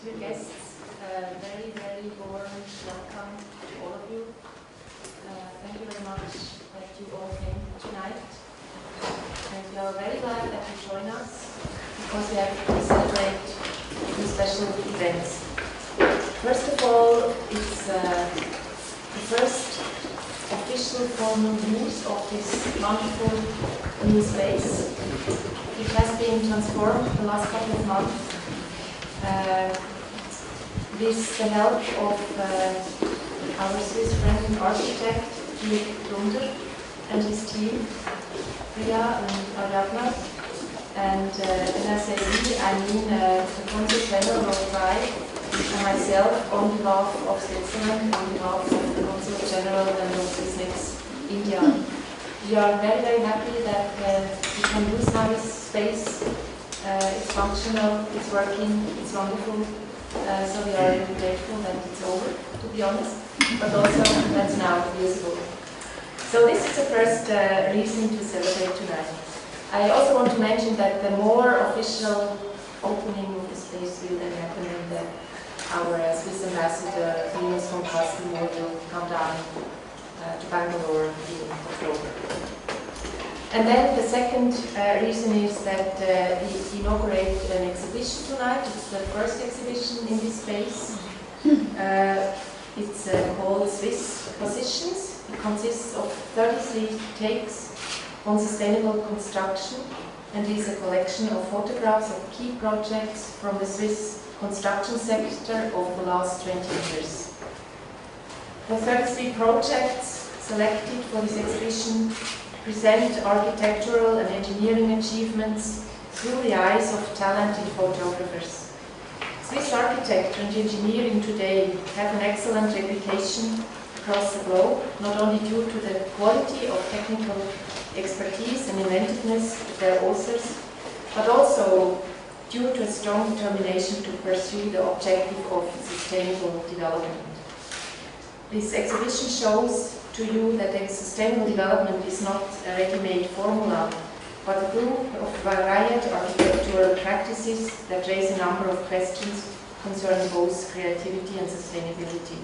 dear guests, very, very warm welcome to all of you. Thank you very much that you all came tonight. And we are very glad that you join us because we have to celebrate two special events. First of all, it's the first official formal use of this wonderful new space. It has been transformed the last couple of months with the help of our Swiss friend and architect, Gerhard, and his team, Ria and Ariadna. And when I say we, I mean the Consul General of Rai and myself on behalf of Switzerland, on behalf of the Consul General and of SWISSNEX India. We are very, very happy that we can use now this space. It's functional, it's working, it's wonderful. So we are really grateful that it's over, to be honest, but also that's now usable. So this is the first reason to celebrate tonight. I also want to mention that the more official opening of the space will then happen when our Swiss ambassador, Linus von Kastelmoor, will come down to Bangalore in October. And then the second reason is that we inaugurate an exhibition tonight. It's the first exhibition in this space. It's called Swiss Positions. It consists of 33 takes on sustainable construction and is a collection of photographs of key projects from the Swiss construction sector over the last 20 years. The 33 projects selected for this exhibition present architectural and engineering achievements through the eyes of talented photographers. Swiss architecture and engineering today have an excellent reputation across the globe, not only due to the quality of technical expertise and inventiveness of their authors, but also due to a strong determination to pursue the objective of sustainable development. This exhibition shows to you that a sustainable development is not a ready-made formula, but a group of varied architectural practices that raise a number of questions concerning both creativity and sustainability.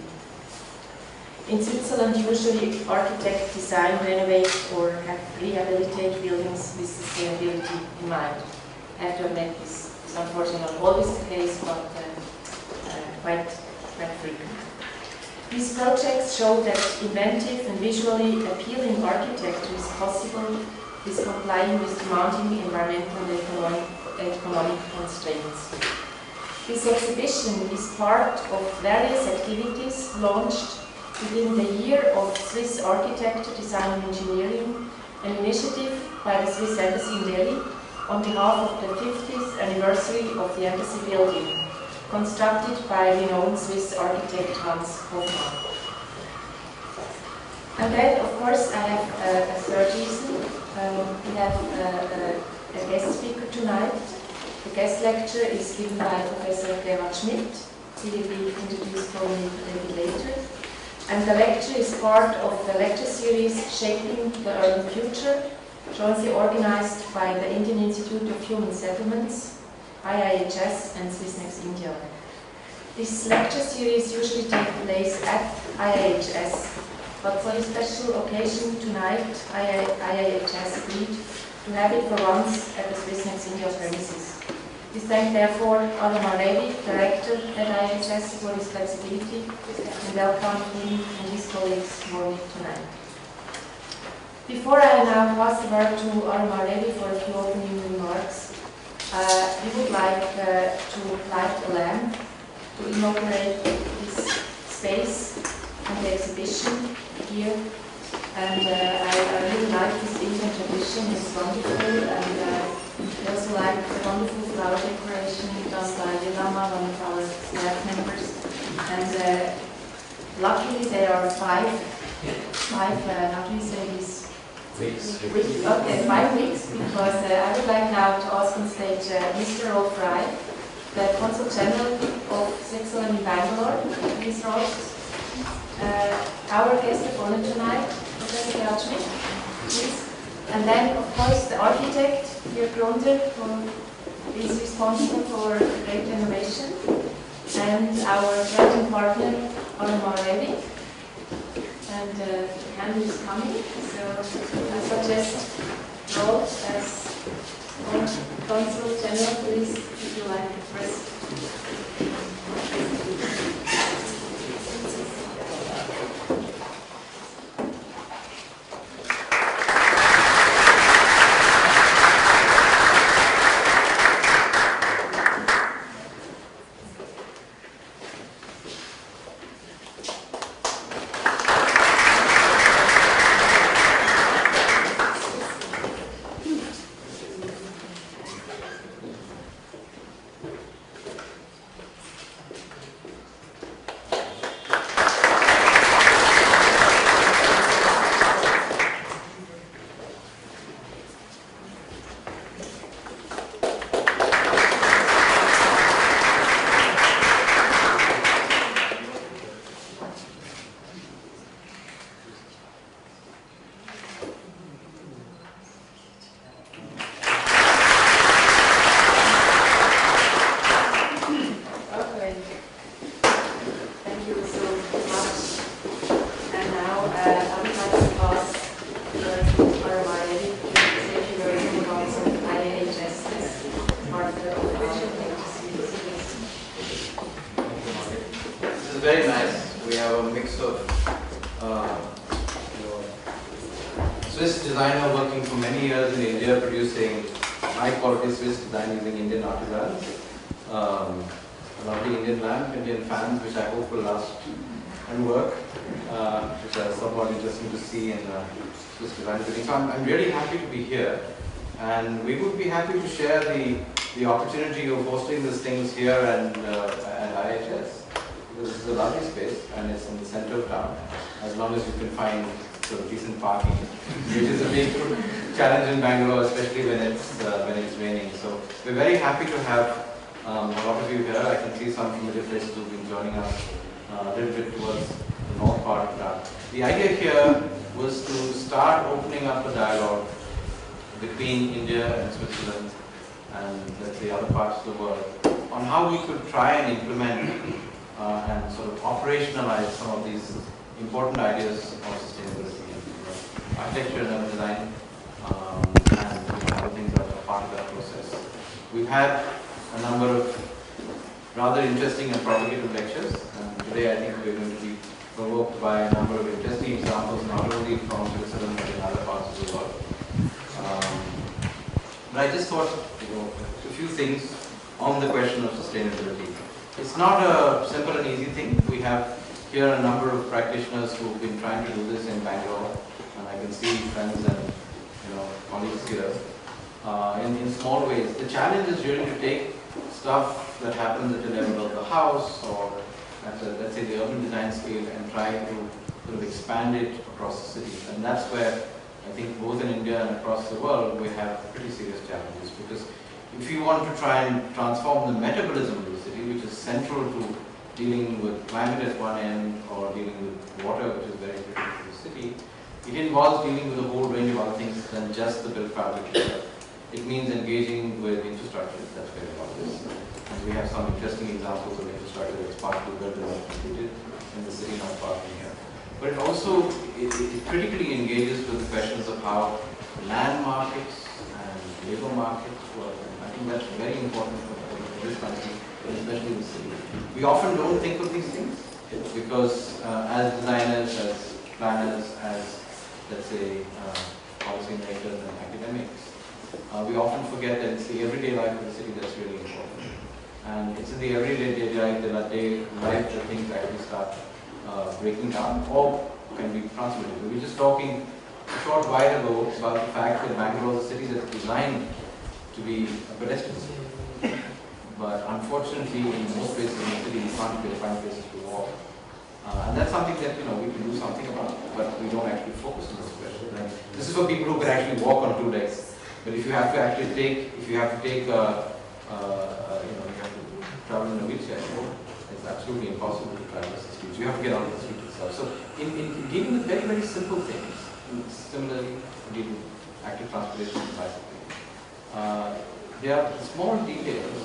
In Switzerland, usually architects design, renovate, or rehabilitate buildings with sustainability in mind. I have to admit this is unfortunately not always the case, but quite frequent. These projects show that inventive and visually appealing architecture is possible with complying with demanding environmental and economic constraints. This exhibition is part of various activities launched within the Year of Swiss Architecture, Design and Engineering, an initiative by the Swiss Embassy in Delhi on behalf of the 50th anniversary of the Embassy building, constructed by renowned Swiss architect Hans Hofmann. And then, of course, I have a third reason. We have a guest speaker tonight. The guest lecture is given by Professor Gerhard Schmitt. He will be introduced probably a little bit later. And the lecture is part of the lecture series Shaping the Urban Future, jointly organized by the Indian Institute of Human Settlements, IIHS and SWISSNEX India. This lecture series usually takes place at IIHS, but for this special occasion tonight, IIHS agreed to have it for once at the SWISSNEX India premises. We thank therefore Alamar Revi, Director at IIHS, for his flexibility and welcome him and his colleagues warmly tonight. Before I now pass the word to Alamar Revi for a few opening remarks, we would like to light a lamp to inaugurate this space and the exhibition here. And I really like this Indian tradition, it's wonderful, and I also like the wonderful flower decoration done by Dilama, one of our staff members. And luckily there are five, how do you say this? Weeks. Okay, 5 weeks, because I would like now to ask on stage Mr. Rolf Rai, the Consul General of Switzerland in Bangalore. Please, Rolf. Our guest of honor tonight, Professor Gerhard Schmitt, please. And then, of course, the architect, Gerhard, who is responsible for great renovation. and our German partner, Arma. And the candidate is coming, so I suggest Rolf as Consul General, please, if you like first. Very nice. We have a mix of Swiss designer working for many years in India, producing high quality Swiss design using Indian artisans. A lovely Indian lamp, Indian fans, which I hope will last and work, which are somewhat interesting to see in Swiss design building. So I'm really happy to be here, and we would be happy to share the opportunity of hosting these things here and at IIHS. This is a lovely space and it's in the center of town, as long as you can find sort of decent parking, which is a big challenge in Bangalore, especially when it's raining. So we're very happy to have a lot of you here. I can see some familiar faces who've been joining us a little bit towards the north part of town. The idea here was to start opening up a dialogue between India and Switzerland and let's say other parts of the world on how we could try and implement and sort of operationalize some of these important ideas of sustainability and architecture and design and other things that are part of that process. We've had a number of rather interesting and provocative lectures, and today I think we're going to be provoked by a number of interesting examples, not only from Switzerland but in other parts of the world. But I just thought a few things on the question of sustainability. It's not a simple and easy thing. We have here a number of practitioners who've been trying to do this in Bangalore, and I can see friends and colleagues here in small ways. The challenge is really to take stuff that happens at the level of the house or at let's say the urban design scale and try to sort of expand it across the city. And that's where I think both in India and across the world we have pretty serious challenges, because if you want to try and transform the metabolism of the city, which is central to dealing with climate at one end or dealing with water, which is very critical to the city, it involves dealing with a whole range of other things than just the built fabric itself. It means engaging with infrastructure. That's where a lot of this. And we have some interesting examples of infrastructure that's partly built and completed in the city, not far from here. But it also it critically engages with the questions of how land markets and labor markets work. I think that's very important for this country, especially the city. We often don't think of these things because as designers, as planners, as let's say policy makers and academics, we often forget that it's the everyday life of the city that's really important. And it's in the everyday life that things actually start breaking down or can be transmitted. We were just talking a short while ago about the fact that Bangalore is a city that's designed to be a pedestrian city. But unfortunately, in most places in the city, you can't find places to walk. And that's something that we can do something about, but we don't actually focus on this question. And this is for people who can actually walk on two legs. But if you have to actually take, you have to travel in a wheelchair, it's absolutely impossible to travel the streets. You have to get on the street itself. So in dealing with very, very simple things, similarly dealing with active transportation and bicycling, there are small details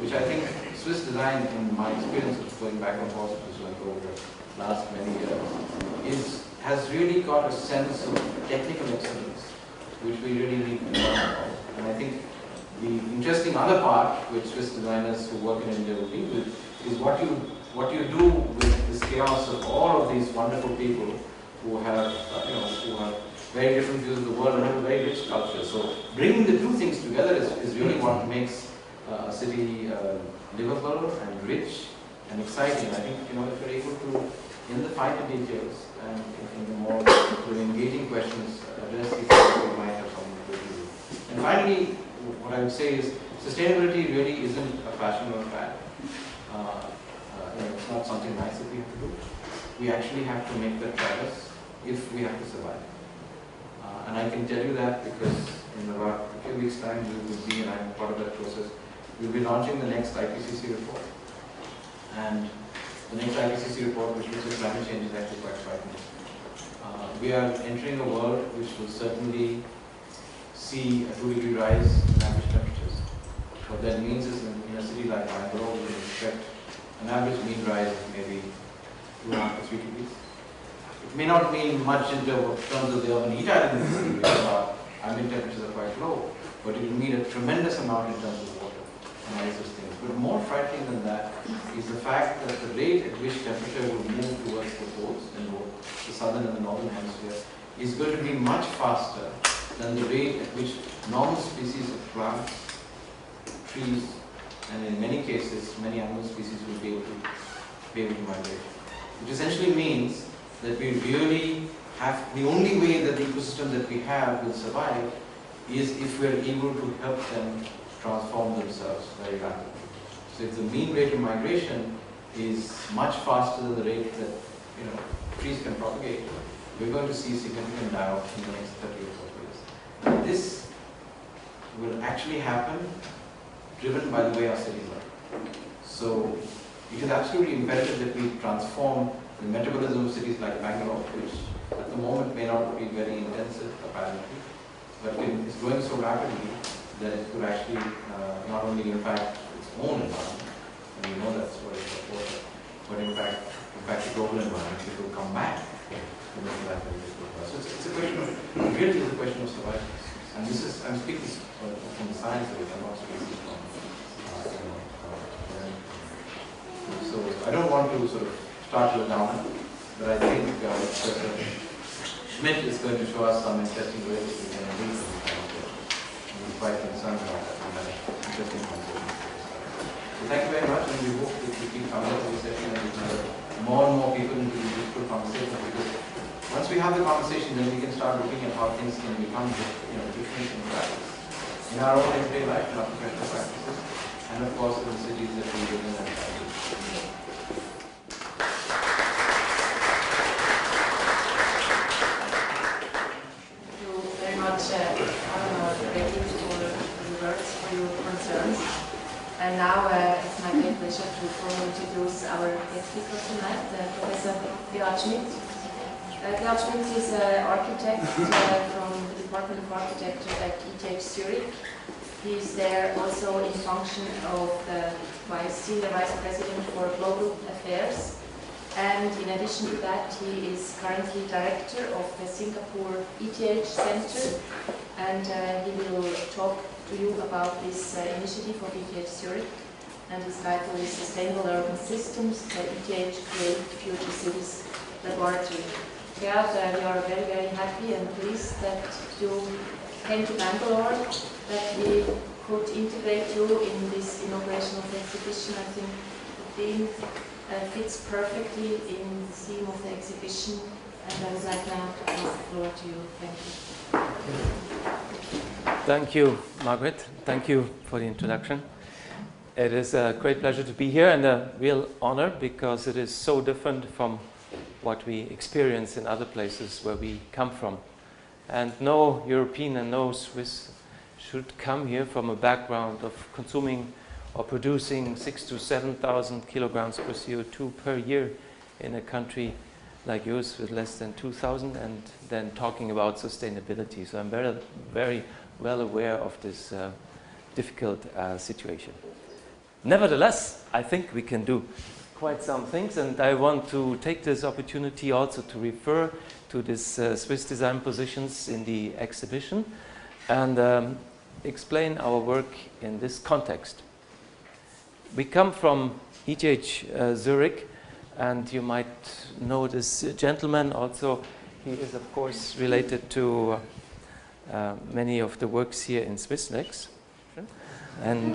which I think Swiss design, in my experience of going back and forth to Swiss over the last many years, has really got a sense of technical excellence, which we really need to learn about. And I think the interesting other part, which Swiss designers who work in India will deal with, is what you do with this chaos of all of these wonderful people who have, who have very different views of the world and have a very rich culture. So bringing the two things together is really what makes a city livable and rich and exciting. I think, if you're able to, in the finer details and in the more engaging questions, address these things, we might have something to do. And finally, what I would say is sustainability really isn't a fashion or a fad. It's not something nice that we have to do. We actually have to make that progress if we have to survive. And I can tell you that because in about a few weeks' time, we will be, and I'm part of that process, we'll be launching the next IPCC report. And the next IPCC report, which looks at climate change, is actually quite frightening. We are entering a world which will certainly see a 2-degree rise in average temperatures. What that means is in a city like Bangalore, we can expect an average mean rise of maybe 2.5 to 3 degrees. It may not mean much in terms of the urban heat island in the city, because our ambient temperatures are quite low, but it will mean a tremendous amount in terms of water and all those things. But more frightening than that is the fact that the rate at which temperature will move towards the poles in both the southern and the northern hemisphere is going to be much faster than the rate at which normal species of plants, trees, and in many cases, many animal species will be able to migrate. Which essentially means that we really have, the only way that the ecosystem that we have will survive is if we are able to help them transform themselves very rapidly. So if the mean rate of migration is much faster than the rate that trees can propagate, we're going to see significant die-off in the next 30 or 40 years. And this will actually happen driven by the way our cities are. So it is absolutely imperative that we transform the metabolism of cities like Bangalore, which at the moment may not be very intensive apparently, but it's growing so rapidly that it could actually not only impact its own environment, and we know that's what it's supported, but in fact the global environment, it will come back to make life very difficult for us. So it's a question of, really is a question of survival. And this is, I'm speaking from the science of it, I'm not speaking from, so I don't want to sort of start with a downer, but I think Professor Schmitt is going to show us some interesting ways we can do this. I'm quite concerned about that. We had an interesting conversation. So thank you very much, and we hope that we keep coming to this session and we can get more and more people into these useful conversations, because once we have the conversation, then we can start looking at how things can become different in practice. In our own everyday life, in our professional practices, and of course in the cities that we live in and practice. And now it's my great pleasure to formally introduce our guest speaker tonight, Professor Gerhard Schmitt. Gerhard Schmitt is an architect from the Department of Architecture at IIHS Zurich. He is there also in function of Senior Vice President for Global Affairs. And in addition to that, he is currently Director of the Singapore ETH Center. And he will talk to you about this initiative of IIHS Zurich, and his title is Sustainable Urban Systems, the IIHS Create Future Cities Laboratory. Gerhard, we are very, very happy and pleased that you came to Bangalore, that we could integrate you in this inauguration of the exhibition. I think the theme fits perfectly in the theme of the exhibition, and I would like now to pass the floor to you. Thank you. Thank you, Margaret. Thank you for the introduction. It is a great pleasure to be here and a real honor, because it is so different from what we experience in other places where we come from. And no European and no Swiss should come here from a background of consuming or producing 6,000 to 7,000 kilograms per CO2 per year in a country like yours with less than 2,000, and then talking about sustainability. So I'm very, very well aware of this difficult situation. nevertheless, I think we can do quite some things, and I want to take this opportunity also to refer to this Swiss design positions in the exhibition and explain our work in this context. We come from IIHS Zurich, and you might know this gentleman also. He is, of course, related to many of the works here in SWISSNEX. And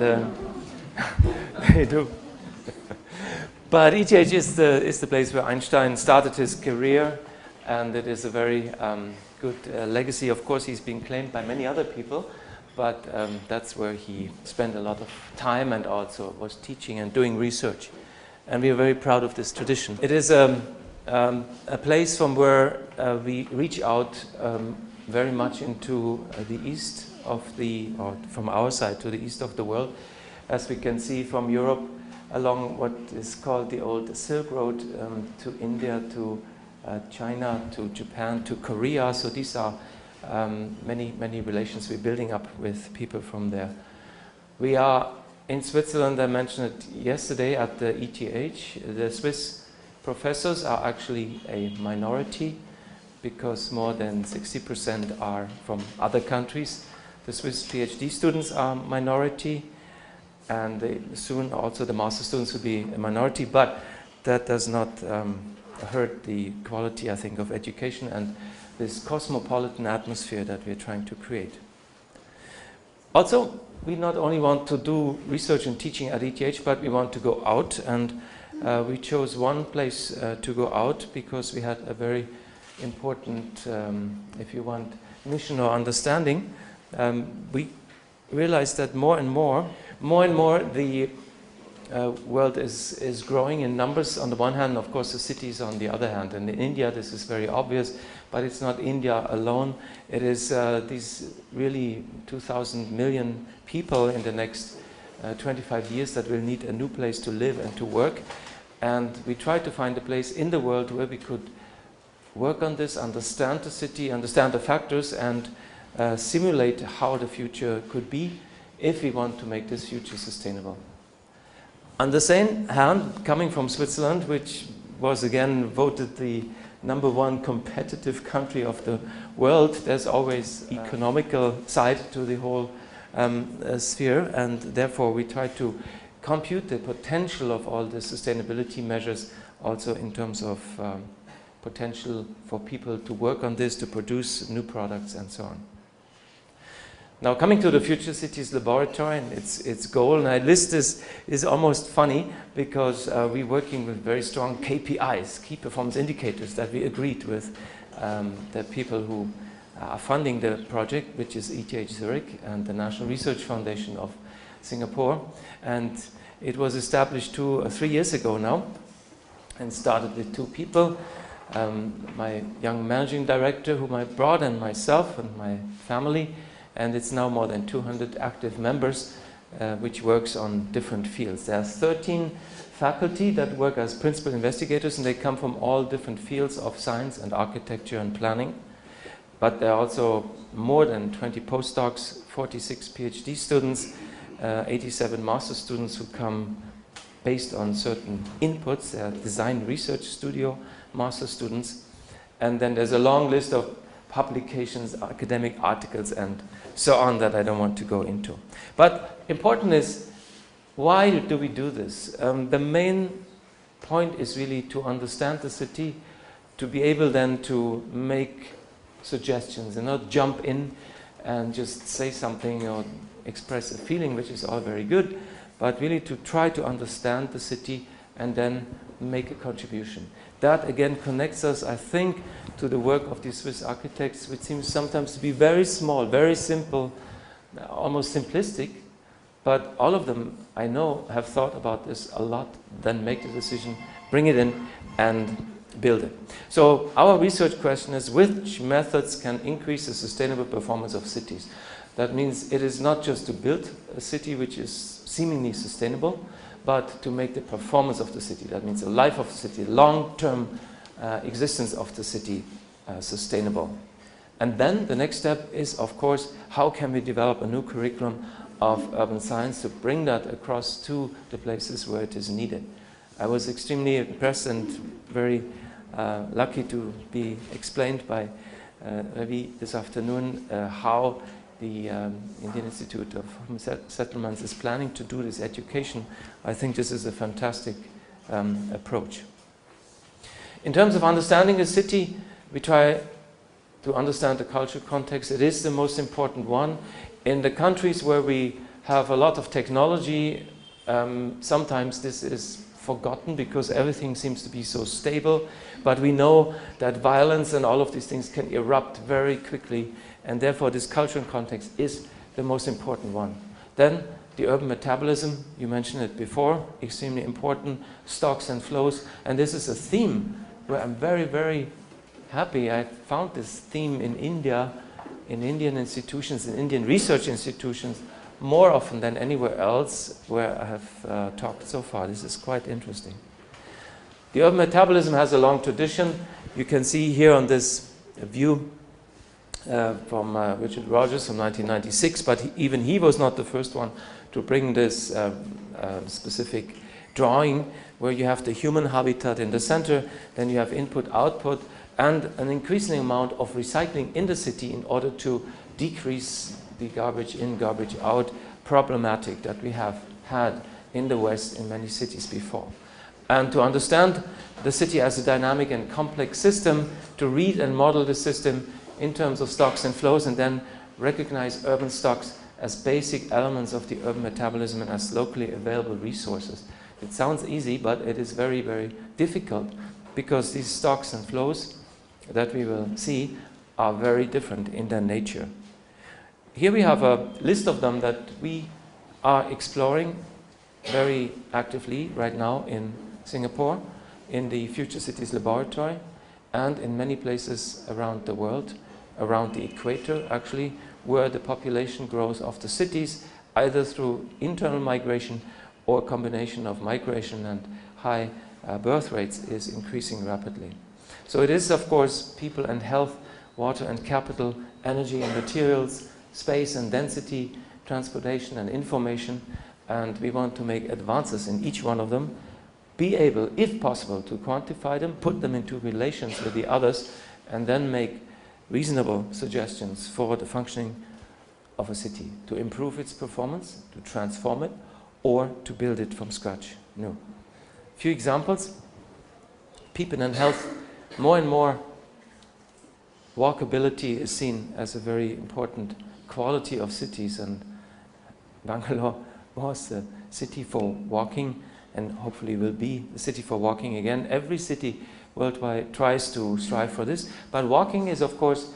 they do. But IIHS is the place where Einstein started his career, and it is a very good legacy. Of course, he's been claimed by many other people, but that's where he spent a lot of time and also was teaching and doing research. And we are very proud of this tradition. It is a place from where we reach out very much into the east of or from our side to the east of the world, as we can see from Europe along what is called the old Silk Road to India, to China, to Japan, to Korea. So these are many relations we're building up with people from there. We are in Switzerland. I mentioned it yesterday at the ETH. The Swiss professors are actually a minority because more than 60% are from other countries. The Swiss PhD students are minority, and soon also the master students will be a minority, but that does not hurt the quality, I think, of education and this cosmopolitan atmosphere that we're trying to create. Also, we not only want to do research and teaching at ETH, but we want to go out, and we chose one place to go out because we had a very important, if you want, mission or understanding. We realized that more and more the world is growing in numbers on the one hand, of course the cities on the other hand. And in India this is very obvious, but it's not India alone. It is these really 2,000 million people in the next 25 years that will need a new place to live and to work. And we tried to find a place in the world where we could work on this, understand the city, understand the factors, and simulate how the future could be if we want to make this future sustainable. On the same hand, coming from Switzerland, which was again voted the #1 competitive country of the world, there's always economical side to the whole sphere, and therefore we try to compute the potential of all the sustainability measures also in terms of potential for people to work on this, to produce new products and so on. Now, coming to the Future Cities Laboratory and its goal, and I list this is almost funny because we're working with very strong KPIs, key performance indicators, that we agreed with the people who are funding the project, which is ETH Zurich and the National Research Foundation of Singapore. And it was established 2 or 3 years ago now and started with 2 people. My young managing director, whom I brought, and myself and my family. And it's now more than 200 active members, which works on different fields. There are 13 faculty that work as principal investigators, and they come from all different fields of science and architecture and planning. But there are also more than 20 postdocs, 46 PhD students, 87 master students who come based on certain inputs. They are design research studio master students. And then there's a long list of publications, academic articles, and so on that I don't want to go into. But important is, why do we do this? The main point is really to understand the city, to be able then to make suggestions and not jump in and just say something or express a feeling, which is all very good, but really to try to understand the city and then make a contribution. That again connects us, I think, to the work of these Swiss architects, which seems sometimes to be very small, very simple, almost simplistic, but all of them, I know, have thought about this a lot, then make the decision, bring it in, and build it. So our research question is, which methods can increase the sustainable performance of cities? That means it is not just to build a city which is seemingly sustainable, but to make the performance of the city. That means the life of the city, long-term existence of the city sustainable. And then the next step is, of course, how can we develop a new curriculum of urban science to bring that across to the places where it is needed. I was extremely impressed and very lucky to be explained by Ravi this afternoon how the Indian Institute of Home Settlements is planning to do this education. I think this is a fantastic approach. In terms of understanding the city, we try to understand the cultural context. It is the most important one. In the countries where we have a lot of technology, sometimes this is forgotten because everything seems to be so stable, but we know that violence and all of these things can erupt very quickly, and therefore this cultural context is the most important one. Then the urban metabolism, you mentioned it before, extremely important, stocks and flows, and this is a theme where I'm very, very happy. I found this theme in India, in Indian institutions, in Indian research institutions, more often than anywhere else where I have talked so far. This is quite interesting. The urban metabolism has a long tradition. You can see here on this view from Richard Rogers from 1996, but even he was not the first one to bring this specific drawing where you have the human habitat in the center, then you have input-output, and an increasing amount of recycling in the city in order to decrease the garbage in, garbage out problematic that we have had in the West in many cities before. And to understand the city as a dynamic and complex system, to read and model the system in terms of stocks and flows, and then recognize urban stocks as basic elements of the urban metabolism and as locally available resources. It sounds easy, but it is very, very difficult because these stocks and flows that we will see are very different in their nature. Here we have a list of them that we are exploring very actively right now in Singapore, in the Future Cities Laboratory, and in many places around the world, around the equator actually, where the population growth of the cities, either through internal migration or a combination of migration and high birth rates, is increasing rapidly. So it is, of course, people and health, water and capital, energy and materials, space and density, transportation and information, and we want to make advances in each one of them, be able, if possible, to quantify them, put them into relations with the others, and then make reasonable suggestions for the functioning of a city, to improve its performance, to transform it, or to build it from scratch. No. A few examples. People and health, more and more walkability is seen as a very important quality of cities, and Bangalore was the city for walking and hopefully will be the city for walking again. Every city worldwide tries to strive for this, but walking is of course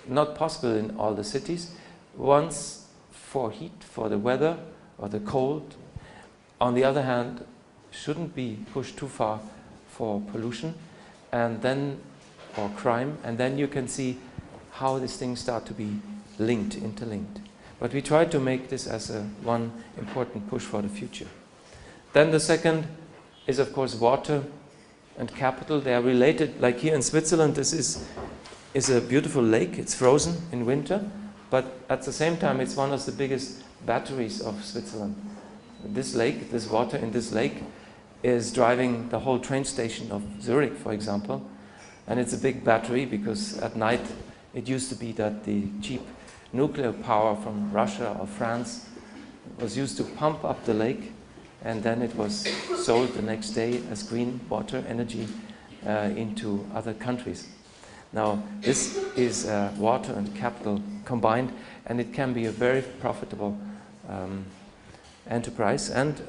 not possible in all the cities. Once for heat, for the weather or the cold. On the other hand, shouldn't be pushed too far for pollution and then or crime, and then you can see how these things start to be linked, interlinked. But we try to make this as a one important push for the future. Then the second is of course water and capital. They are related. Like here in Switzerland, this is a beautiful lake. It's frozen in winter, but at the same time it's one of the biggest batteries of Switzerland. This lake, this water in this lake is driving the whole train station of Zurich, for example. And it's a big battery because at night it used to be that the cheap nuclear power from Russia or France was used to pump up the lake, and then it was sold the next day as green water energy into other countries. Now this is water and capital combined, and it can be a very profitable enterprise and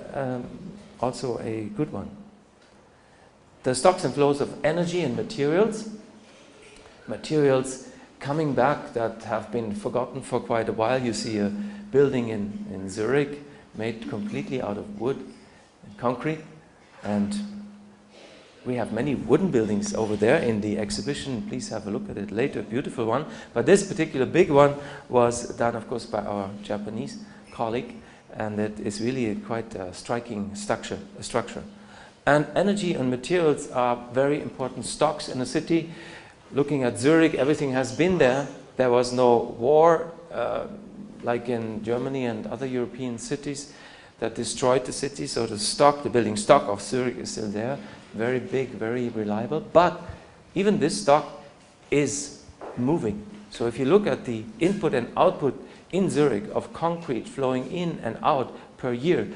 also a good one. The stocks and flows of energy and materials coming back that have been forgotten for quite a while. You see a building in Zurich made completely out of wood and concrete, and we have many wooden buildings over there in the exhibition. Please have a look at it later, beautiful one. But this particular big one was done of course by our Japanese colleague, and it is really quite a striking structure. And energy and materials are very important stocks in a city. looking at Zurich, everything has been there. There was no war like in Germany and other European cities that destroyed the city. So the building stock of Zurich is still there, very big, very reliable. But even this stock is moving. So if you look at the input and output in Zurich of concrete flowing in and out per year,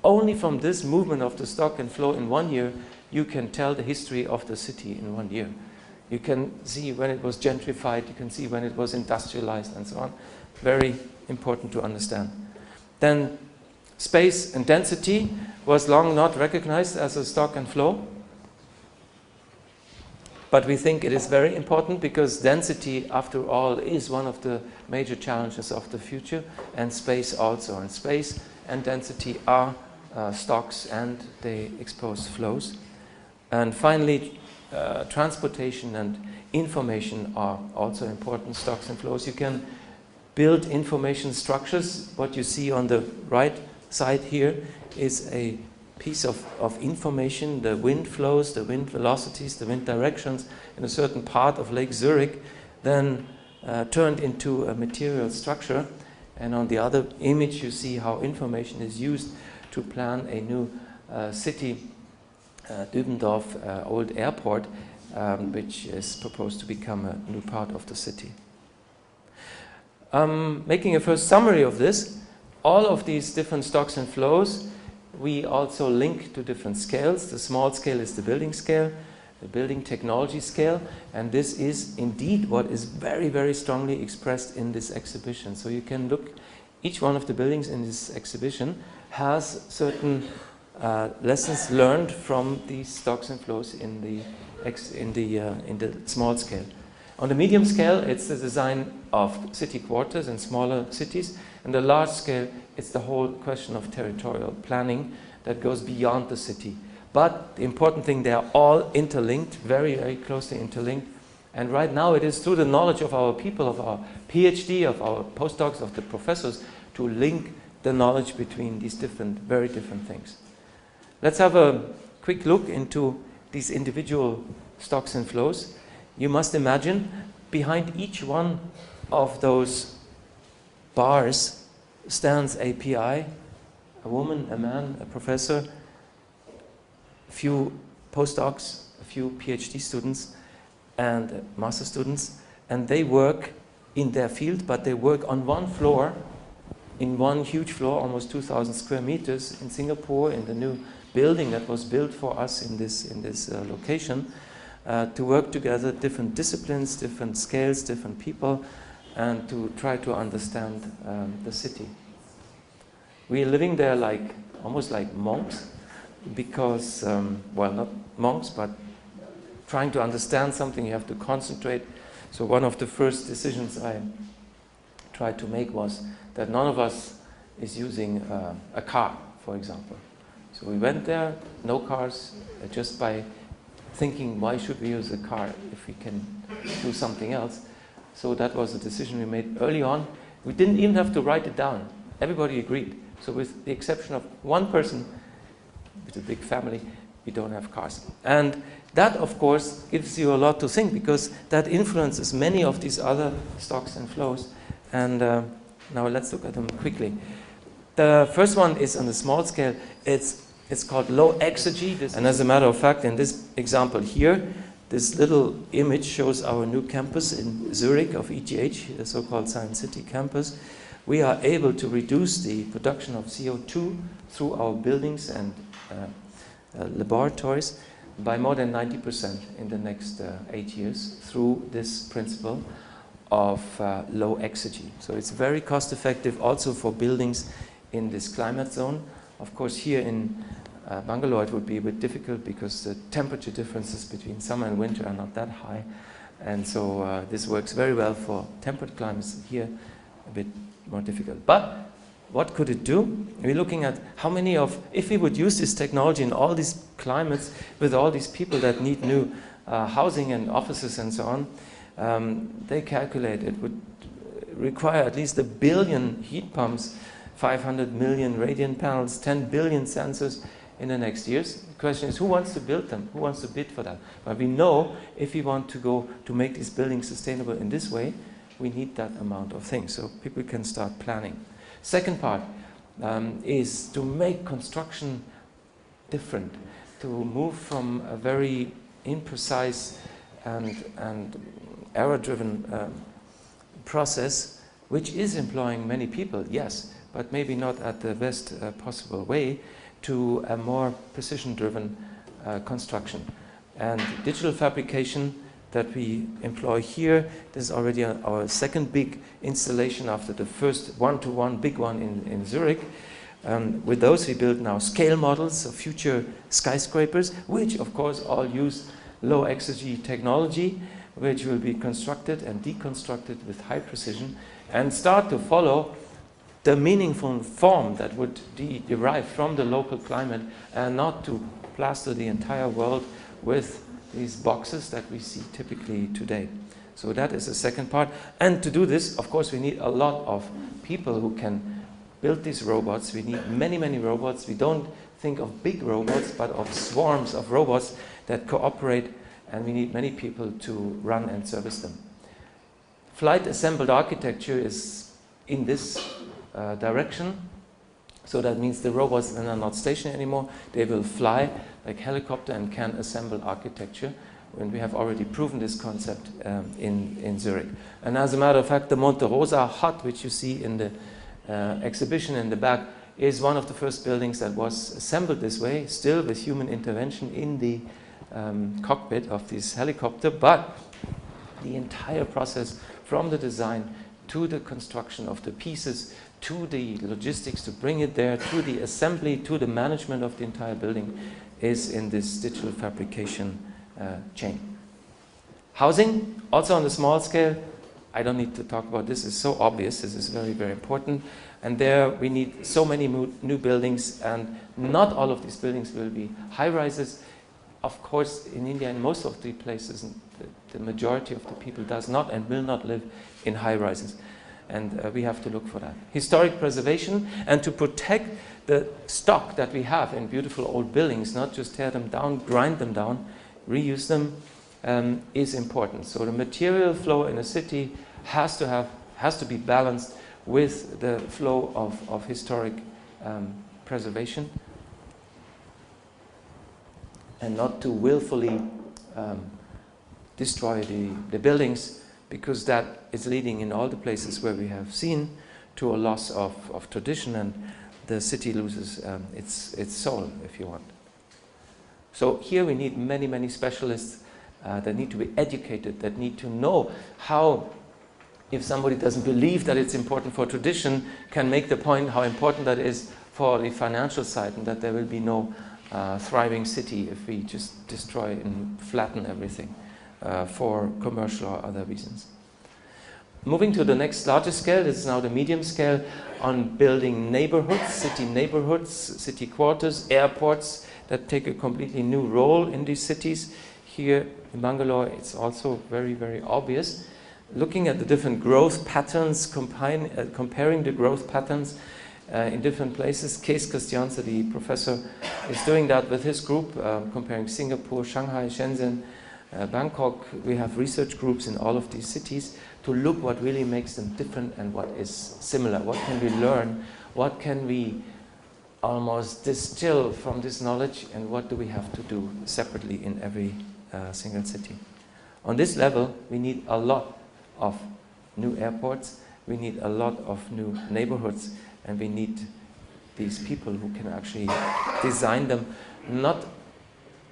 only from this movement of the stock and flow in 1 year, you can tell the history of the city in 1 year. You can see when it was gentrified, you can see when it was industrialized and so on. Very important to understand. Then space and density was long not recognized as a stock and flow. But we think it is very important because density, after all, is one of the major challenges of the future, and space also. And space and density are stocks and they expose flows. And finally, transportation and information are also important stocks and flows. You can build information structures. What you see on the right side here is a piece of information, the wind flows, the wind velocities, the wind directions in a certain part of Lake Zurich, then turned into a material structure. And on the other image you see how information is used to plan a new city, Dübendorf Old Airport, which is proposed to become a new part of the city. Making a first summary of this, all of these different stocks and flows we also link to different scales. The small scale is the building scale, the building technology scale, and this is indeed what is very, very strongly expressed in this exhibition. So you can look, each one of the buildings in this exhibition has certain lessons learned from these stocks and flows in the small scale. On the medium scale, it's the design of city quarters and smaller cities. And the large scale, it's the whole question of territorial planning that goes beyond the city. But the important thing, they are all interlinked, very, very closely interlinked. And right now it is through the knowledge of our people, of our PhD, of our postdocs, of the professors, to link the knowledge between these different, very different things. Let's have a quick look into these individual stocks and flows. You must imagine behind each one of those bars stands a PI, a woman, a man, a professor, a few postdocs, a few PhD students, and master students, and they work in their field, but they work on one floor, in one huge floor, almost 2,000 square meters in Singapore, in the new building that was built for us in this location, to work together, different disciplines, different scales, different people, and to try to understand the city. We are living there almost like monks, because, well, not monks, but trying to understand something, you have to concentrate. So one of the first decisions I tried to make was that none of us is using a car, for example. So we went there, no cars, just by thinking, why should we use a car if we can do something else? So that was a decision we made early on. We didn't even have to write it down. Everybody agreed. So with the exception of one person, with a big family, we don't have cars. And that, of course, gives you a lot to think, because that influences many of these other stocks and flows. And now let's look at them quickly. The first one is on the small scale. It's called low exergy. And as a matter of fact, in this example here, this little image shows our new campus in Zurich of ETH, the so-called Science City campus. We are able to reduce the production of CO2 through our buildings and laboratories by more than 90% in the next 8 years through this principle of low exergy. So it's very cost effective also for buildings in this climate zone. Of course, here in Bangalore it would be a bit difficult because the temperature differences between summer and winter are not that high. And so this works very well for temperate climates. Here a bit more difficult. But what could it do? We're looking at how many if we would use this technology in all these climates with all these people that need new housing and offices and so on, they calculate it would require at least 1 billion heat pumps, 500 million radiant panels, 10 billion sensors, in the next years. The question is, who wants to build them? Who wants to bid for that? But we know if we want to go to make these buildings sustainable in this way, we need that amount of things. So people can start planning. Second part is to make construction different, to move from a very imprecise and error-driven process, which is employing many people, yes, but maybe not at the best possible way, to a more precision-driven construction. And digital fabrication that we employ here, this is already our second big installation after the first one-to-one big one in Zurich. With those we build now scale models of future skyscrapers, which of course all use low exergy technology, which will be constructed and deconstructed with high precision and start to follow the meaningful form that would derive from the local climate, and not to plaster the entire world with these boxes that we see typically today. So that is the second part. And to do this, of course, we need a lot of people who can build these robots. We need many, many robots. We don't think of big robots, but of swarms of robots that cooperate, and we need many people to run and service them. Flight assembled architecture is in this direction. So that means the robots then are not stationary anymore. They will fly like helicopter and can assemble architecture. And we have already proven this concept in Zurich. And as a matter of fact, the Monte Rosa hut, which you see in the exhibition in the back, is one of the first buildings that was assembled this way, still with human intervention in the cockpit of this helicopter. But the entire process from the design to the construction of the pieces, to the logistics to bring it there, to the assembly, to the management of the entire building is in this digital fabrication chain. Housing, also on the small scale, I don't need to talk about this, it's so obvious, this is very, very important. And there we need so many new buildings, and not all of these buildings will be high-rises. Of course, in India, in most of the places, the majority of the people does not and will not live in high-rises. And we have to look for that. Historic preservation, and to protect the stock that we have in beautiful old buildings, not just tear them down, grind them down, reuse them, is important. So the material flow in a city has to be balanced with the flow of historic preservation, and not to willfully destroy the buildings, because that is leading in all the places where we have seen to a loss of tradition, and the city loses its soul, if you want. So here we need many, many specialists that need to be educated, that need to know how, if somebody doesn't believe that it's important for tradition, can make the point how important that is for the financial side, and that there will be no thriving city if we just destroy and flatten everything for commercial or other reasons. Moving to the next larger scale, this is now the medium scale, on building neighborhoods, city quarters, airports that take a completely new role in these cities. Here in Bangalore, it's also very, very obvious. Looking at the different growth patterns, comparing the growth patterns in different places. Kees Christianse, the professor, is doing that with his group, comparing Singapore, Shanghai, Shenzhen, Bangkok. We have research groups in all of these cities to look what really makes them different and what is similar. What can we learn? What can we almost distill from this knowledge, and what do we have to do separately in every single city? On this level, we need a lot of new airports, we need a lot of new neighborhoods, and we need these people who can actually design them, not,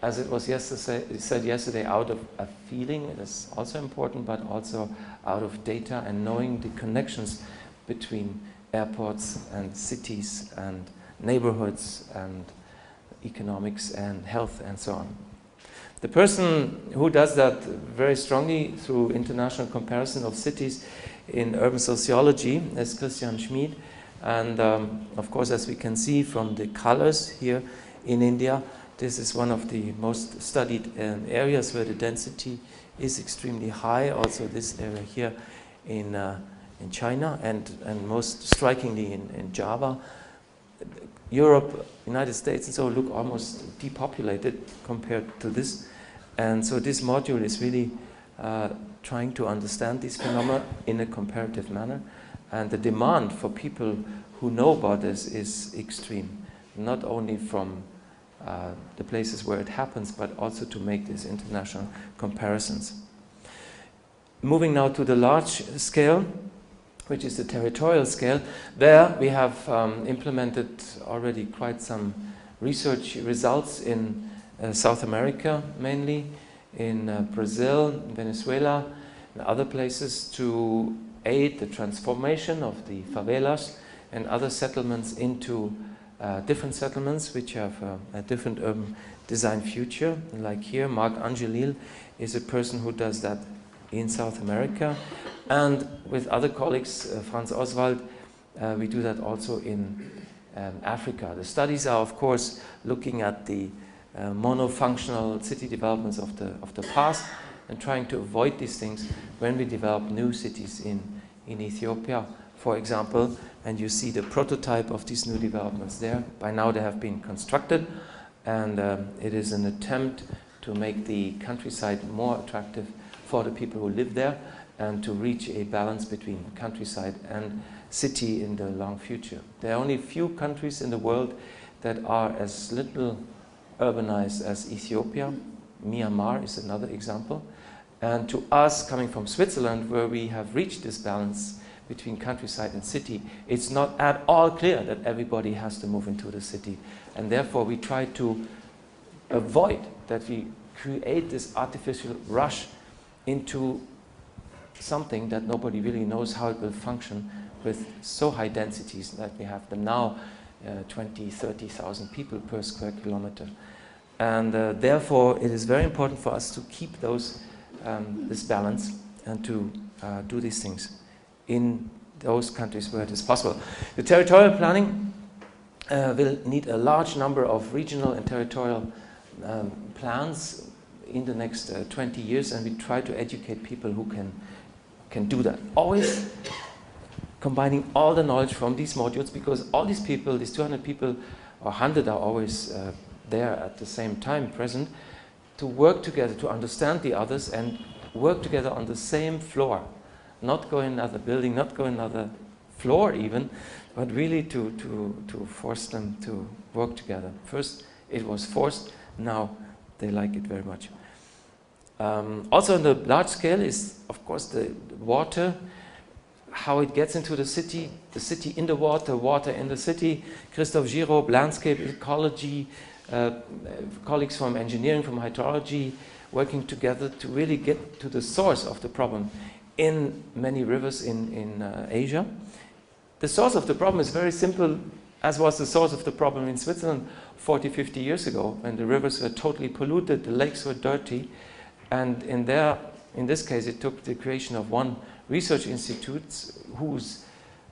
as it was said yesterday, out of a feeling, it is also important, but also out of data and knowing the connections between airports and cities and neighborhoods and economics and health and so on. The person who does that very strongly through international comparison of cities in urban sociology is Christian Schmitt. And of course, as we can see from the colors here in India, this is one of the most studied areas where the density is extremely high. Also this area here in China, and most strikingly in Java. Europe, United States, and so look almost depopulated compared to this. And so this module is really trying to understand these phenomena in a comparative manner. And the demand for people who know about this is extreme, not only from the places where it happens, but also to make these international comparisons. Moving now to the large scale, which is the territorial scale. There we have implemented already quite some research results in South America mainly, in Brazil, Venezuela, and other places to aid the transformation of the favelas and other settlements into different settlements which have a different urban design future. Like here, Marc Angelil is a person who does that in South America. And with other colleagues, Franz Oswald, we do that also in Africa. The studies are, of course, looking at the monofunctional city developments of the past and trying to avoid these things when we develop new cities in Ethiopia, for example. And you see the prototype of these new developments there. By now they have been constructed, and it is an attempt to make the countryside more attractive for the people who live there, and to reach a balance between countryside and city in the long future. There are only a few countries in the world that are as little urbanized as Ethiopia. Myanmar is another example. And to us, coming from Switzerland, where we have reached this balance between countryside and city, it's not at all clear that everybody has to move into the city. And therefore, we try to avoid that we create this artificial rush into something that nobody really knows how it will function with so high densities that we have them now, 20, 30,000 people per square kilometer. And therefore, it is very important for us to keep this balance and to do these things in those countries where it is possible. The territorial planning will need a large number of regional and territorial plans in the next 20 years, and we try to educate people who can do that. Always combining all the knowledge from these modules, because all these people, these 200 people or 100 are always there at the same time present, to work together, to understand the others and work together on the same floor. Not go in another building, not go in another floor even, but really to force them to work together. First it was forced, now they like it very much. Also on the large scale is, of course, the water, how it gets into the city in the water, water in the city. Christoph Girob, landscape ecology, colleagues from engineering, from hydrology, working together to really get to the source of the problem in many rivers in Asia. The source of the problem is very simple, as was the source of the problem in Switzerland 40, 50 years ago, when the rivers were totally polluted, the lakes were dirty. And in this case, it took the creation of one research institute whose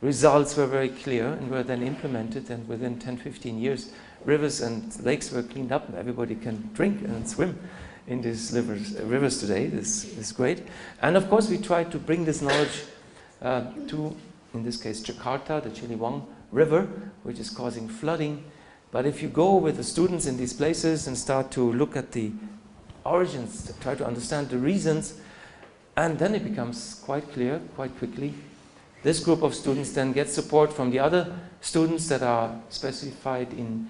results were very clear and were then implemented. And within 10, 15 years, rivers and lakes were cleaned up and everybody can drink and swim in these rivers today. This is great. And of course, we try to bring this knowledge to, in this case, Jakarta, the Ciliwung River, which is causing flooding. But if you go with the students in these places and start to look at the origins, try to understand the reasons, and then it becomes quite clear quite quickly. This group of students then gets support from the other students that are specified in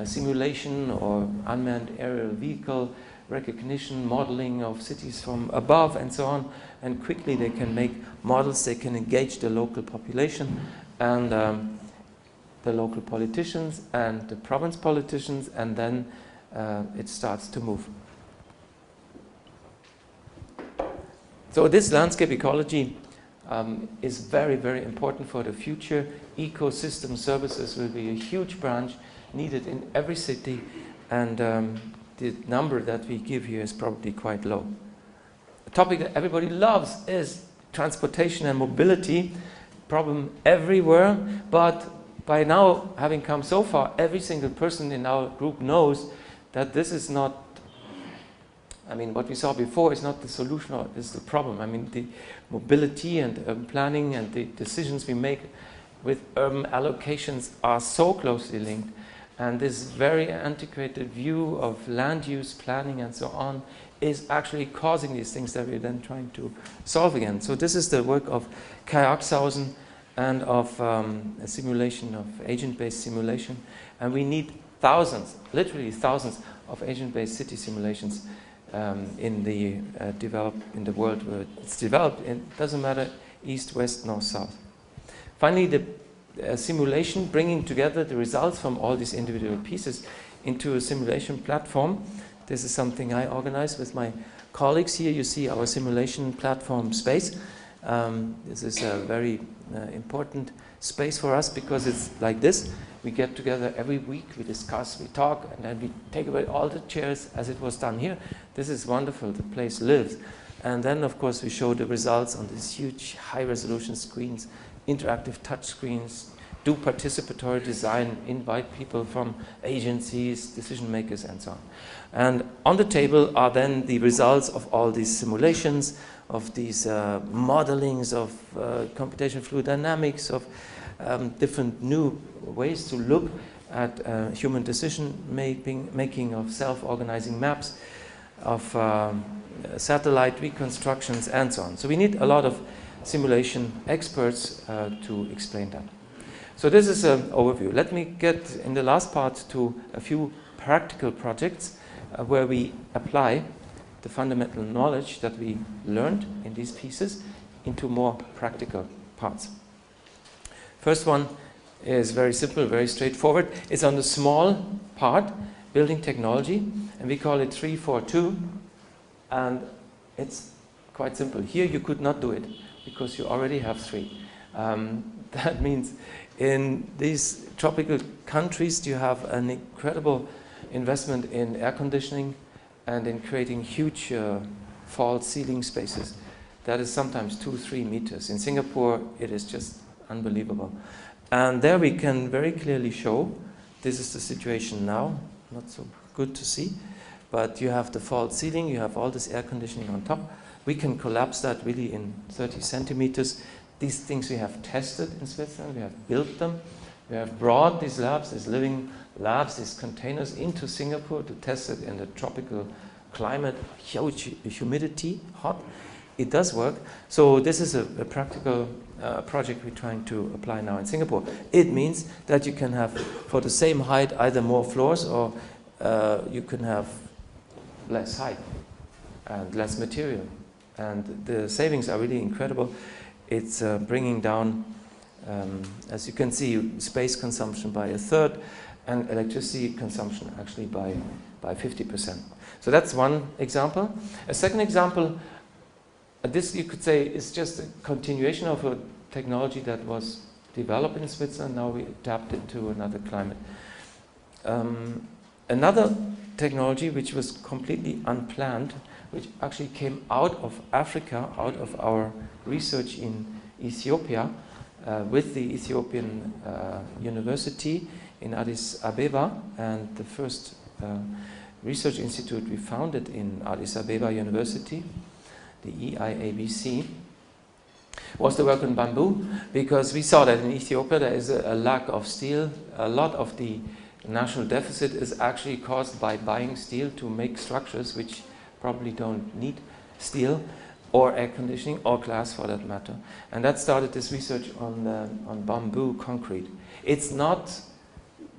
simulation or unmanned aerial vehicle recognition, modeling of cities from above and so on, and quickly they can make models, they can engage the local population and the local politicians and the province politicians, and then it starts to move. So this landscape ecology is very, very important for the future. Ecosystem services will be a huge branch needed in every city, and the number that we give here is probably quite low. A topic that everybody loves is transportation and mobility. Problem everywhere, but by now, having come so far, every single person in our group knows that this is not, I mean, what we saw before is not the solution, or is the problem. I mean, the mobility and urban planning and the decisions we make with urban allocations are so closely linked And this very antiquated view of land use planning and so on is actually causing these things that we're then trying to solve again. So this is the work of Kai Axhausen and of a simulation of agent-based simulation. And we need thousands, literally thousands of agent-based city simulations in the world where it's developed. It doesn't matter east, west, north, south. Finally, the simulation, bringing together the results from all these individual pieces into a simulation platform. This is something I organize with my colleagues. Here you see our simulation platform space. This is a very important space for us because it's like this. We get together every week, we discuss, we talk, and then we take away all the chairs as it was done here. This is wonderful, the place lives. And then, of course, we show the results on these huge high-resolution screens, interactive touch screens, do participatory design, invite people from agencies, decision makers, and so on. And on the table are then the results of all these simulations, of these modelings of computational fluid dynamics, of different new ways to look at human decision making, of self-organizing maps, of satellite reconstructions, and so on. So we need a lot of simulation experts to explain that. So this is an overview. Let me get in the last part to a few practical projects where we apply the fundamental knowledge that we learned in these pieces into more practical parts. First one is very simple, very straightforward. It's on the small part, building technology, and we call it 342, and it's quite simple. Here you could not do it because you already have 3. That means in these tropical countries you have an incredible investment in air conditioning and in creating huge false ceiling spaces. That is sometimes 2-3 meters. In Singapore it is just unbelievable. And there we can very clearly show, this is the situation now, not so good to see, but you have the false ceiling, you have all this air conditioning on top. We can collapse that really in 30 centimeters. These things we have tested in Switzerland, we have built them. We have brought these labs, these living labs, these containers into Singapore to test it in the tropical climate, huge humidity, hot. It does work. So this is a practical project we're trying to apply now in Singapore. It means that you can have, for the same height, either more floors or you can have less height and less material. And the savings are really incredible. It's bringing down, as you can see, space consumption by 1/3 and electricity consumption actually by 50%. So that's one example. A second example, this you could say is just a continuation of a technology that was developed in Switzerland. Now we adapt it to another climate. Another technology which was completely unplanned, which actually came out of Africa, out of our research in Ethiopia, with the Ethiopian University in Addis Abeba, and the first research institute we founded in Addis Abeba University, the EIABC, was the work on bamboo, because we saw that in Ethiopia there is a lack of steel. A lot of the national deficit is actually caused by buying steel to make structures which probably don't need steel or air conditioning or glass for that matter. And that started this research on bamboo concrete. It's not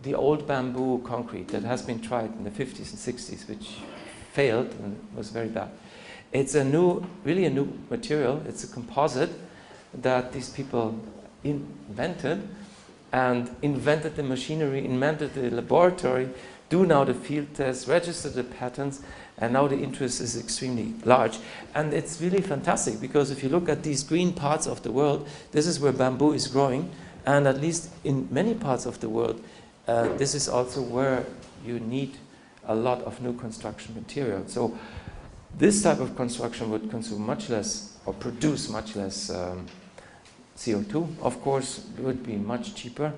the old bamboo concrete that has been tried in the 50s and 60s, which failed and was very bad. It's a new, really a new material. It's a composite that these people invented, and invented the machinery, invented the laboratory, do now the field tests, register the patents, and now the interest is extremely large. And it's really fantastic, because if you look at these green parts of the world, this is where bamboo is growing, and at least in many parts of the world, this is also where you need a lot of new construction material. So this type of construction would consume much less, or produce much less CO2. Of course, it would be much cheaper,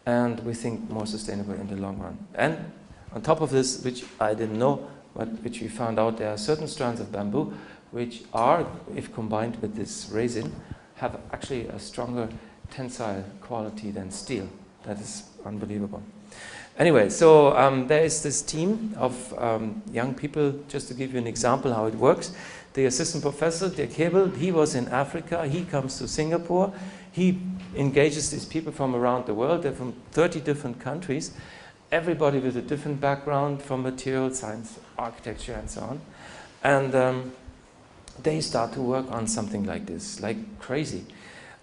and we think more sustainable in the long run. And on top of this, which I didn't know, but which we found out, there are certain strands of bamboo which are, if combined with this resin, have actually a stronger tensile quality than steel. That is unbelievable. Anyway, so there is this team of young people, just to give you an example how it works. The assistant professor, Gerhard, he was in Africa, he comes to Singapore, he engages these people from around the world, they're from 30 different countries, everybody with a different background from material science, architecture and so on. And they start to work on something like this, like crazy.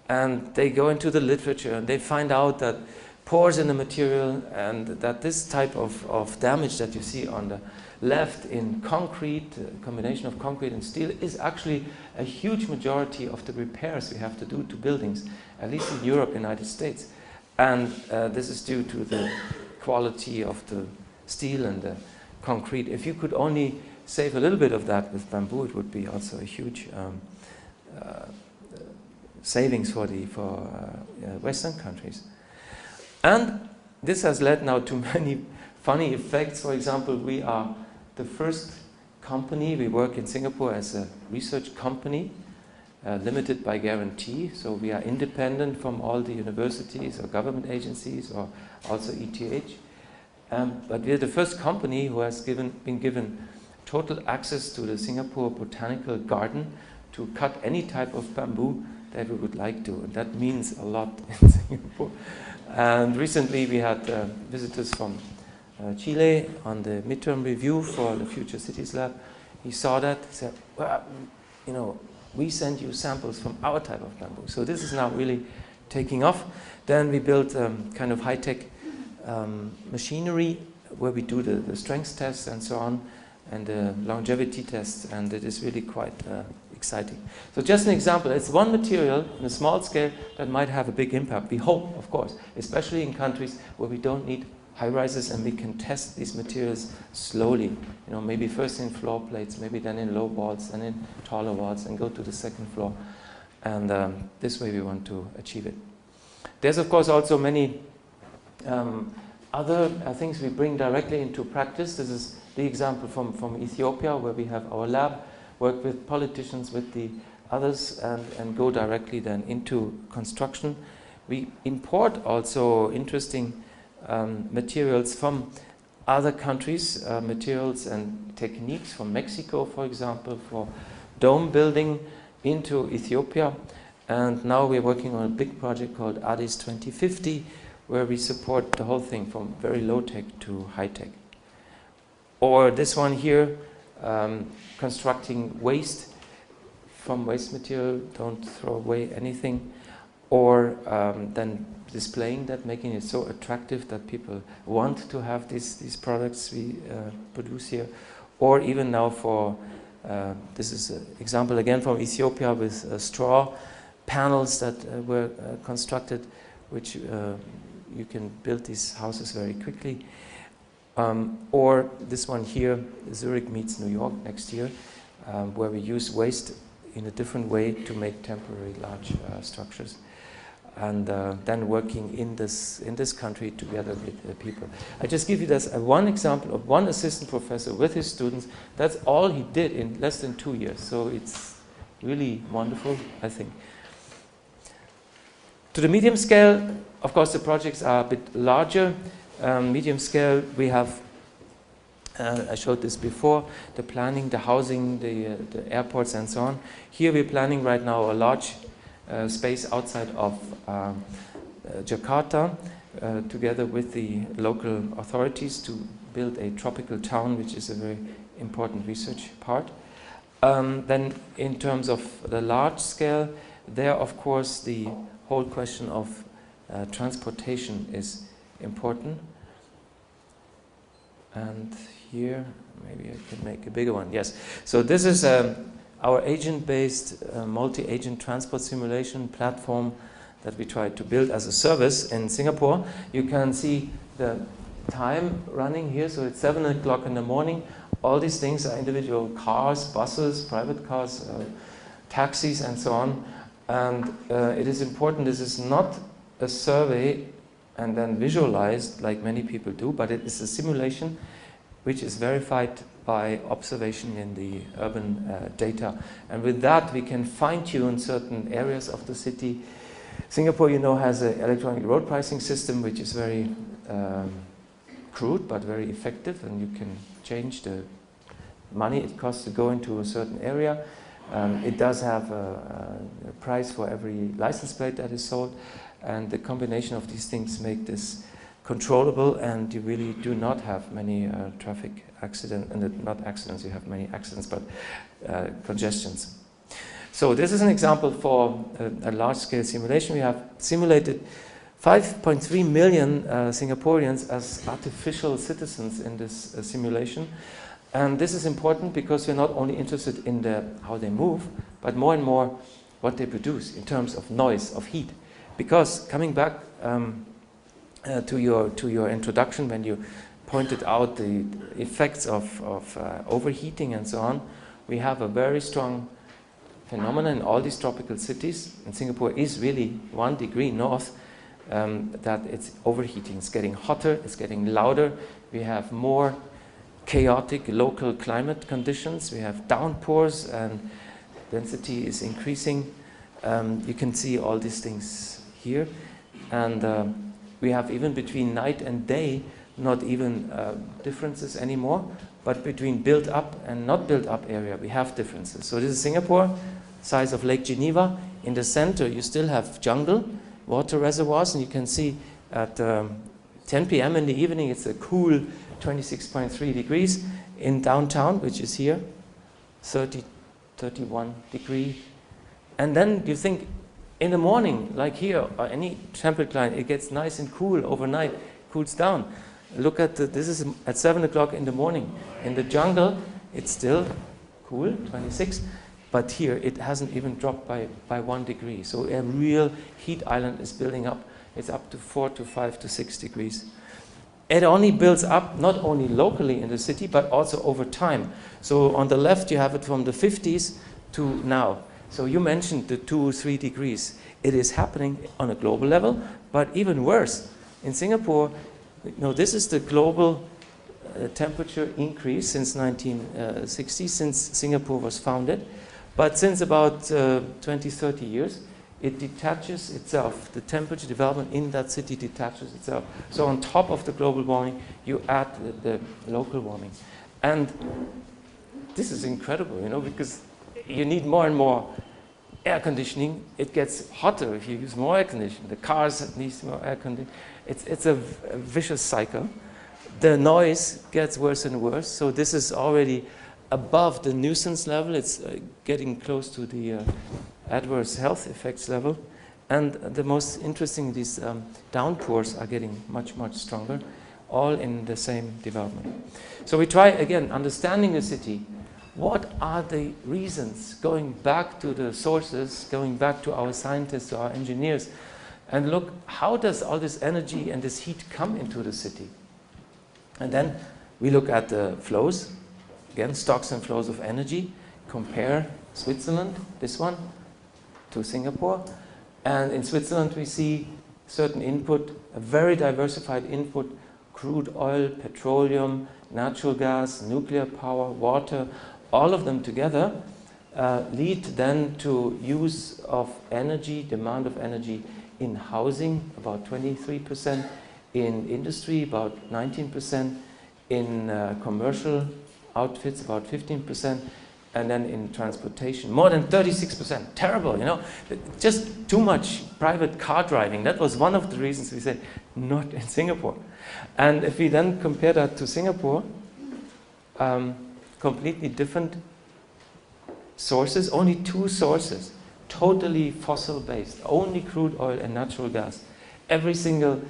And they go into the literature and they find out that pores in the material and that this type of damage that you see on the left in concrete, combination of concrete and steel, is actually a huge majority of the repairs we have to do to buildings, at least in Europe, United States. And this is due to the quality of the steel and the concrete. If you could only save a little bit of that with bamboo, it would be also a huge savings for Western countries. And this has led now to many funny effects. For example, we are the first company, we work in Singapore as a research company, limited by guarantee, so we are independent from all the universities or government agencies or also ETH. But we are the first company who has been given total access to the Singapore Botanical Garden to cut any type of bamboo that we would like to, and that means a lot in Singapore. And recently we had visitors from Chile on the midterm review for the Future Cities Lab. He saw that, he said, well, you know, we send you samples from our type of bamboo. So this is now really taking off. Then we built kind of high-tech machinery where we do the strength tests and so on, and the longevity tests, and it is really quite exciting. So just an example, it's one material in a small scale that might have a big impact. We hope, of course, especially in countries where we don't need high-rises and we can test these materials slowly. You know, maybe first in floor plates, maybe then in low walls and in taller walls, and go to the second floor. And this way we want to achieve it. There's, of course, also many other things we bring directly into practice. This is the example from Ethiopia, where we have our lab, work with politicians, with the others, and go directly then into construction. We import also interesting materials from other countries, materials and techniques from Mexico, for example, for dome building into Ethiopia. And now we're working on a big project called Addis 2050, where we support the whole thing from very low-tech to high-tech. Or this one here, constructing waste from waste material, don't throw away anything. Or then displaying that, making it so attractive that people want to have these products we produce here. Or even now for, this is an example again from Ethiopia with straw panels that were constructed, which you can build these houses very quickly. Or this one here, Zurich meets New York next year, where we use waste in a different way to make temporary large structures. And then working in this country together with people. I just give you this one example of one assistant professor with his students. That's all he did in less than 2 years. So it's really wonderful, I think. To the medium scale, of course, the projects are a bit larger. Medium scale, we have, I showed this before, the planning, the housing, the airports and so on. Here we're planning right now a large space outside of Jakarta, together with the local authorities, to build a tropical town, which is a very important research part. Then in terms of the large scale, there of course the whole question of transportation is important. And here, maybe I can make a bigger one. Yes. So this is our agent-based multi-agent transport simulation platform that we tried to build as a service in Singapore. You can see the time running here. So it's 7 o'clock in the morning. All these things are individual cars, buses, private cars, taxis, and so on. And it is important, this is not a survey and then visualized like many people do, but it is a simulation which is verified by observation in the urban data. And with that, we can fine-tune certain areas of the city. Singapore, you know, has an electronic road pricing system, which is very crude but very effective, and you can change the money it costs to go into a certain area. It does have a price for every license plate that is sold, and the combination of these things make this controllable, and you really do not have many traffic accidents, and not accidents, you have many accidents, but congestions. So this is an example for a large-scale simulation. We have simulated 5.3 million Singaporeans as artificial citizens in this simulation. And this is important because we're not only interested in how they move, but more and more what they produce in terms of noise, of heat. Because coming back to your introduction, when you pointed out the effects of overheating and so on, we have a very strong phenomenon in all these tropical cities. And Singapore is really 1 degree north, that it's overheating. It's getting hotter, it's getting louder. We have more chaotic local climate conditions. We have downpours and density is increasing. You can see all these things here. And we have even between night and day, not even differences anymore, but between built up and not built up area, we have differences. So this is Singapore, size of Lake Geneva. In the center, you still have jungle, water reservoirs, and you can see at 10 p.m. in the evening, it's a cool 26.3 degrees. In downtown, which is here, 31 degree. And then you think in the morning, like here, or any temperature line, it gets nice and cool overnight, cools down. Look at this is at 7 o'clock in the morning. In the jungle, it's still cool, 26. But here, it hasn't even dropped by 1 degree. So a real heat island is building up. It's up to 4 to 5 to 6 degrees. It only builds up not only locally in the city, but also over time. So on the left, you have it from the 50s to now. So you mentioned the 2 or 3 degrees. It is happening on a global level, but even worse. In Singapore, this is the global temperature increase since 1960, since Singapore was founded. But since about 20, 30 years, it detaches itself. The temperature development in that city detaches itself. So on top of the global warming, you add the local warming. And this is incredible, because you need more and more air conditioning. It gets hotter if you use more air conditioning. The cars need more air conditioning. It's a vicious cycle. The noise gets worse and worse. So this is already above the nuisance level. It's getting close to the adverse health effects level. And the most interesting, these downpours are getting much, much stronger, all in the same development. So we try, again, understanding the city. What are the reasons? Going back to the sources, going back to our scientists, to our engineers, and look, how does all this energy and this heat come into the city? And then we look at the flows, again, stocks and flows of energy, compare Switzerland, this one, to Singapore. And in Switzerland, we see certain input, a very diversified input, crude oil, petroleum, natural gas, nuclear power, water, all of them together lead then to use of energy, demand of energy in housing, about 23%, in industry, about 19%, in commercial outfits, about 15%, and then in transportation, more than 36%. Terrible, just too much private car driving. That was one of the reasons we said, not in Singapore. And if we then compare that to Singapore, completely different sources, only 2 sources, totally fossil-based, only crude oil and natural gas. Every single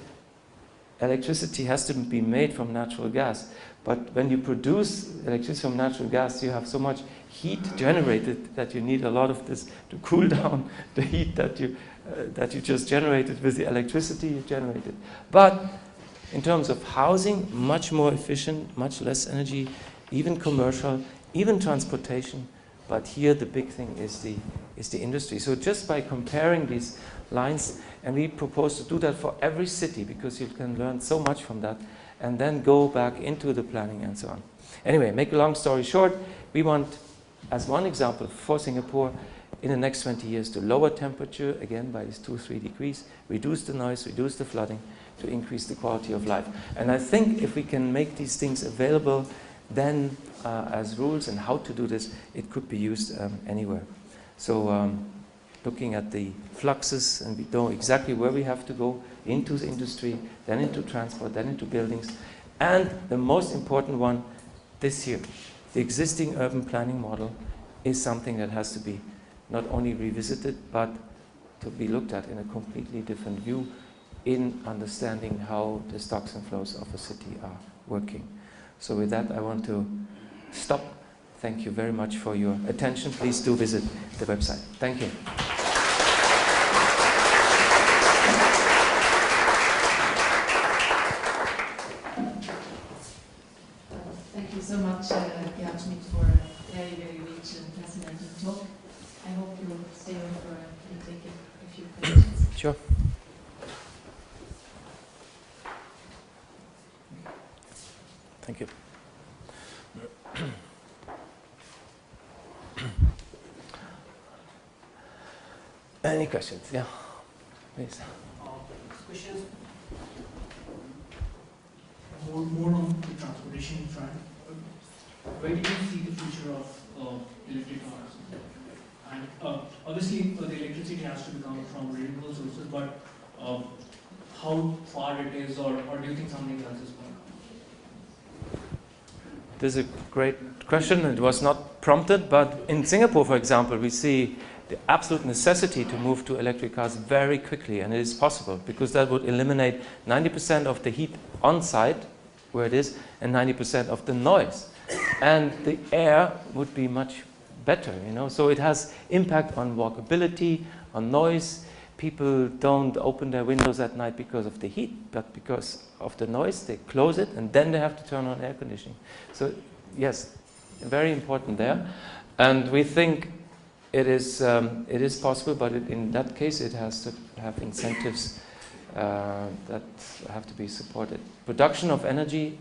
electricity has to be made from natural gas. But when you produce electricity from natural gas, you have so much heat generated that you need a lot of this to cool down the heat that you just generated with the electricity you generated. But in terms of housing, much more efficient, much less energy, even commercial, even transportation. But here the big thing is the industry. So just by comparing these lines, and we propose to do that for every city because you can learn so much from that, and then go back into the planning and so on. Anyway, make a long story short, we want, as one example for Singapore, in the next 20 years to lower temperature, again by these 2 or 3 degrees, reduce the noise, reduce the flooding, to increase the quality of life. And I think if we can make these things available, then as rules and how to do this, it could be used anywhere. So looking at the fluxes, and we know exactly where we have to go, into the industry, then into transport, then into buildings. And the most important one this year, the existing urban planning model is something that has to be not only revisited, but to be looked at in a completely different view in understanding how the stocks and flows of a city are working. So with that, I want to stop. Thank you very much for your attention. Please do visit the website. Thank you. Thank you so much, Gerhard Schmitt, for a very, very rich and fascinating talk. I hope you'll stay on for and take a few questions. Sure. Thank you. Any questions? Yeah, please. Questions more on the transportation front. Where do you see the future of electric cars? And obviously, the electricity has to come from renewable sources, but how far it is, or do you think something else is going to come? This is a great question. It was not prompted, but in Singapore, for example, we see the absolute necessity to move to electric cars very quickly, and it is possible because that would eliminate 90% of the heat on site where it is and 90% of the noise, and the air would be much better, you know. So it has impact on walkability, on noise. People don't open their windows at night because of the heat, but because of the noise. They close it and then they have to turn on air conditioning. So yes, very important there, and we think it is possible, but in that case it has to have incentives that have to be supported. Production of energy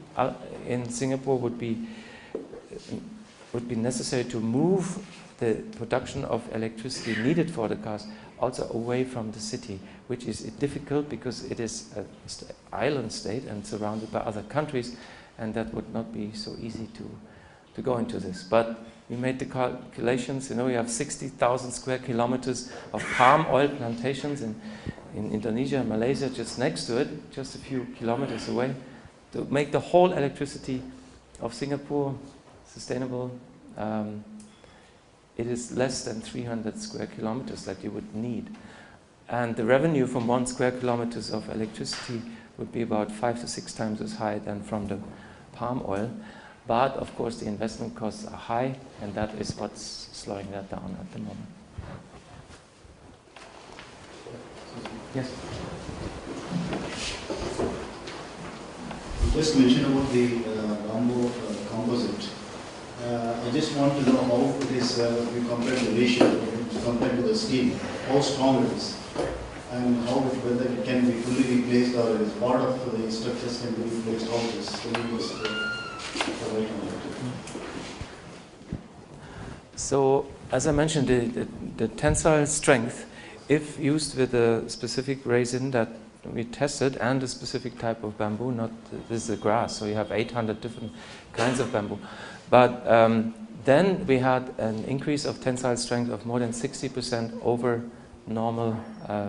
in Singapore would be necessary to move the production of electricity needed for the cars also away from the city, which is difficult because it is an island state and surrounded by other countries, and that would not be so easy to go into this. But we made the calculations. You know, we have 60,000 square kilometers of palm oil plantations in Indonesia and Malaysia just next to it, just a few kilometers away. To make the whole electricity of Singapore sustainable, it is less than 300 square kilometers that you would need. And the revenue from 1 square kilometers of electricity would be about 5 to 6 times as high than from the palm oil. But of course the investment costs are high, and that is what's slowing that down at the moment. Yes? You just mentioned about the bamboo composite. I just want to know how it is, we compare the ratio compared to the steel, how strong it is, and how whether it can be fully replaced or it is part of the structures can be replaced, how it is. Can you just provide on that? So, as I mentioned, the tensile strength, if used with a specific resin that we tested and a specific type of bamboo, not this is a grass, so you have 800 different kinds of bamboo. But then we had an increase of tensile strength of more than 60% over normal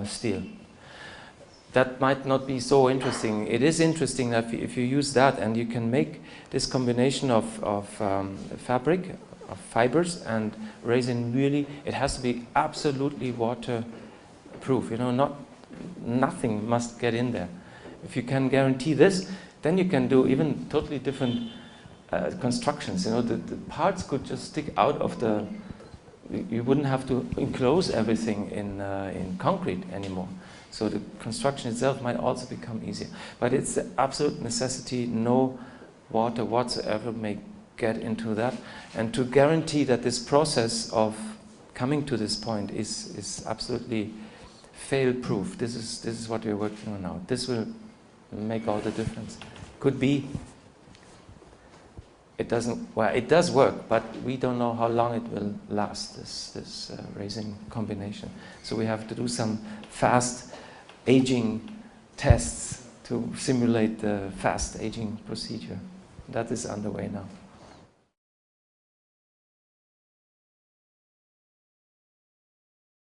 steel. That might not be so interesting. It is interesting that if you use that and you can make this combination of fabric, of fibers and resin, really, it has to be absolutely waterproof. You know, nothing must get in there. If you can guarantee this, then you can do even totally different constructions. You know, the parts could just stick out of the. You wouldn't have to enclose everything in concrete anymore. So the construction itself might also become easier. But it's the absolute necessity. No water whatsoever may get into that, and to guarantee that this process of coming to this point is absolutely fail-proof. This is what we're working on now. This will make all the difference. Could be. It doesn't. Well, it does work, but we don't know how long it will last. This resin combination. So we have to do some fast aging tests to simulate the fast aging procedure. That is underway now.